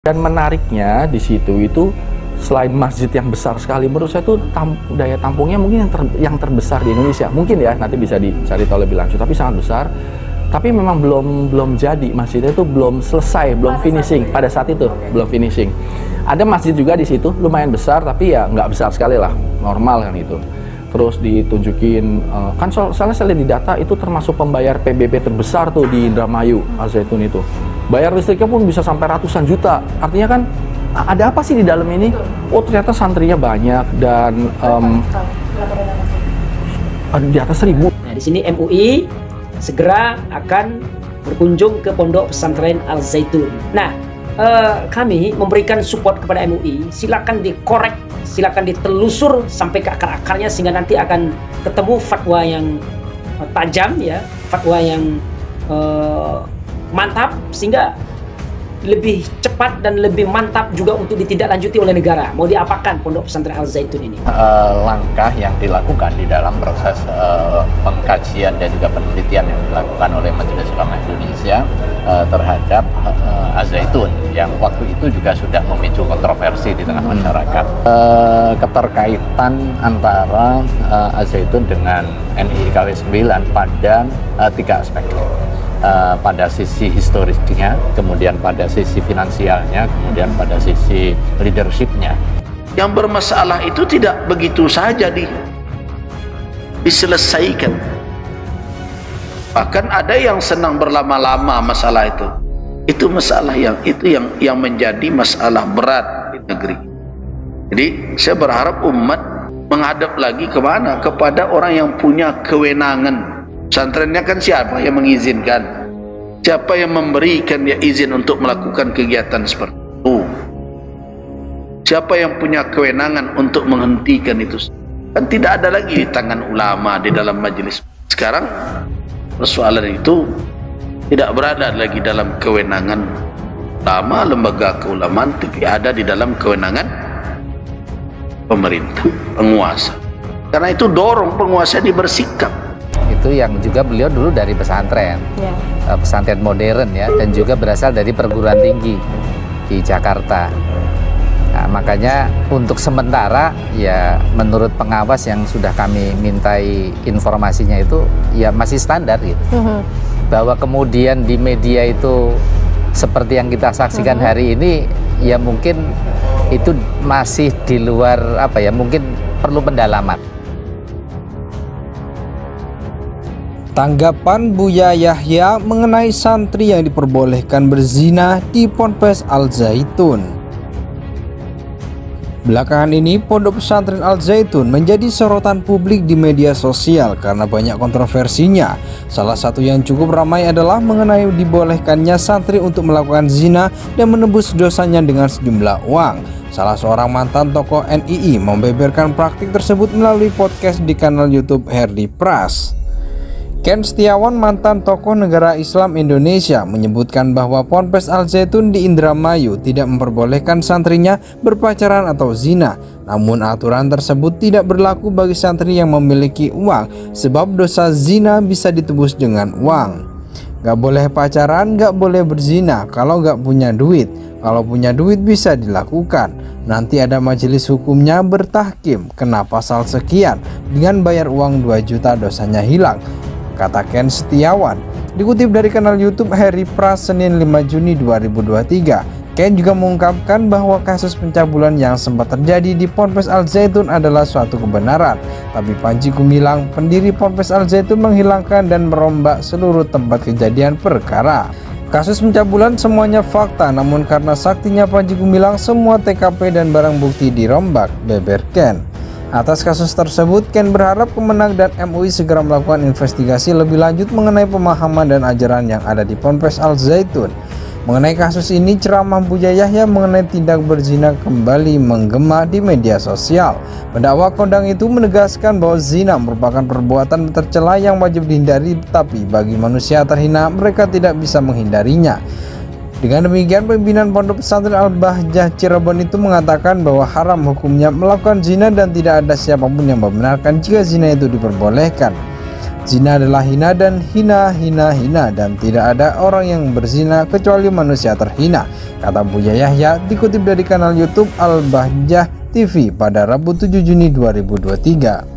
Dan menariknya di situ itu selain masjid yang besar sekali, menurut saya itu daya tampungnya mungkin yang terbesar di Indonesia. Mungkin ya, nanti bisa dicari tahu lebih lanjut, tapi sangat besar. Tapi memang belum jadi, masjidnya itu belum selesai, belum finishing pada saat itu, belum finishing. Ada masjid juga di situ, lumayan besar, tapi ya nggak besar sekali lah, normal kan itu. Terus ditunjukin, kan soalnya saya lihat di data itu termasuk pembayar PBB terbesar tuh di Indramayu, Al Zaitun itu. Bayar listriknya pun bisa sampai ratusan juta. Artinya kan ada apa sih di dalam ini? Oh, ternyata santrinya banyak dan di atas 1000. Nah, di sini MUI segera akan berkunjung ke Pondok Pesantren Al Zaitun. Nah, kami memberikan support kepada MUI. Silakan dikorek, silakan ditelusur sampai ke akar-akarnya sehingga nanti akan ketemu fatwa yang tajam ya, fatwa yang mantap, sehingga lebih cepat dan lebih mantap juga untuk ditindaklanjuti oleh negara. Mau diapakan Pondok Pesantren Al Zaitun ini? Langkah yang dilakukan di dalam proses pengkajian dan juga penelitian yang dilakukan oleh Majelis Ulama Indonesia terhadap Al Zaitun yang waktu itu juga sudah memicu kontroversi di tengah masyarakat. Keterkaitan antara Al Zaitun dengan NII KW 9 pada 3 aspek. Pada sisi historisnya, kemudian pada sisi finansialnya, kemudian pada sisi leadershipnya. Yang bermasalah itu tidak begitu saja diselesaikan. Bahkan ada yang senang berlama-lama masalah itu. Itu masalah yang menjadi masalah berat di negeri. Jadi saya berharap umat menghadap lagi kemana? Kepada orang yang punya kewenangan. Pesantrennya kan siapa yang mengizinkan? Siapa yang memberikan dia izin untuk melakukan kegiatan seperti itu? Siapa yang punya kewenangan untuk menghentikan itu? Kan tidak ada lagi di tangan ulama di dalam majelis. Sekarang persoalan itu tidak berada lagi dalam kewenangan ulama, lembaga keulamaan, tapi ada di dalam kewenangan pemerintah, penguasa. Karena itu dorong penguasa ini bersikap. Itu yang juga beliau dulu dari pesantren, pesantren modern ya, dan juga berasal dari perguruan tinggi di Jakarta. Nah, makanya untuk sementara ya menurut pengawas yang sudah kami mintai informasinya itu ya masih standar gitu. Bahwa kemudian di media itu seperti yang kita saksikan hari ini ya mungkin itu masih di luar apa ya, mungkin perlu pendalaman. Tanggapan Buya Yahya mengenai santri yang diperbolehkan berzina di Ponpes Al Zaitun. Belakangan ini Pondok Pesantren Al Zaitun menjadi sorotan publik di media sosial karena banyak kontroversinya. Salah satu yang cukup ramai adalah mengenai dibolehkannya santri untuk melakukan zina dan menebus dosanya dengan sejumlah uang. Salah seorang mantan tokoh NII membeberkan praktik tersebut melalui podcast di kanal YouTube Herdi Pras. Ken Setiawan, mantan tokoh negara Islam Indonesia, menyebutkan bahwa Ponpes Al Zaitun di Indramayu tidak memperbolehkan santrinya berpacaran atau zina. Namun aturan tersebut tidak berlaku bagi santri yang memiliki uang, sebab dosa zina bisa ditebus dengan uang. Gak boleh pacaran, gak boleh berzina kalau gak punya duit. Kalau punya duit bisa dilakukan. Nanti ada majelis hukumnya bertahkim, kena pasal sekian, dengan bayar uang 2 juta dosanya hilang, kata Ken Setiawan. Dikutip dari kanal YouTube Herdi Pras Senin 5 Juni 2023, Ken juga mengungkapkan bahwa kasus pencabulan yang sempat terjadi di Ponpes Al Zaitun adalah suatu kebenaran. Tapi Panji Gumilang, pendiri Ponpes Al Zaitun, menghilangkan dan merombak seluruh tempat kejadian perkara. Kasus pencabulan semuanya fakta, namun karena saktinya Panji Gumilang semua TKP dan barang bukti dirombak, beber Ken. Atas kasus tersebut, Ken berharap Kemenag dan MUI segera melakukan investigasi lebih lanjut mengenai pemahaman dan ajaran yang ada di Ponpes Al Zaitun. Mengenai kasus ini, ceramah Buya Yahya mengenai tindak berzina kembali menggema di media sosial. Pendakwa kondang itu menegaskan bahwa zina merupakan perbuatan tercela yang wajib dihindari, tapi bagi manusia terhina mereka tidak bisa menghindarinya. Dengan demikian, pimpinan Pondok Pesantren Al-Bahjah Cirebon itu mengatakan bahwa haram hukumnya melakukan zina dan tidak ada siapapun yang membenarkan jika zina itu diperbolehkan. Zina adalah hina dan hina, dan tidak ada orang yang berzina kecuali manusia terhina, kata Buya Yahya dikutip dari kanal YouTube Al-Bahjah TV pada Rabu 7 Juni 2023.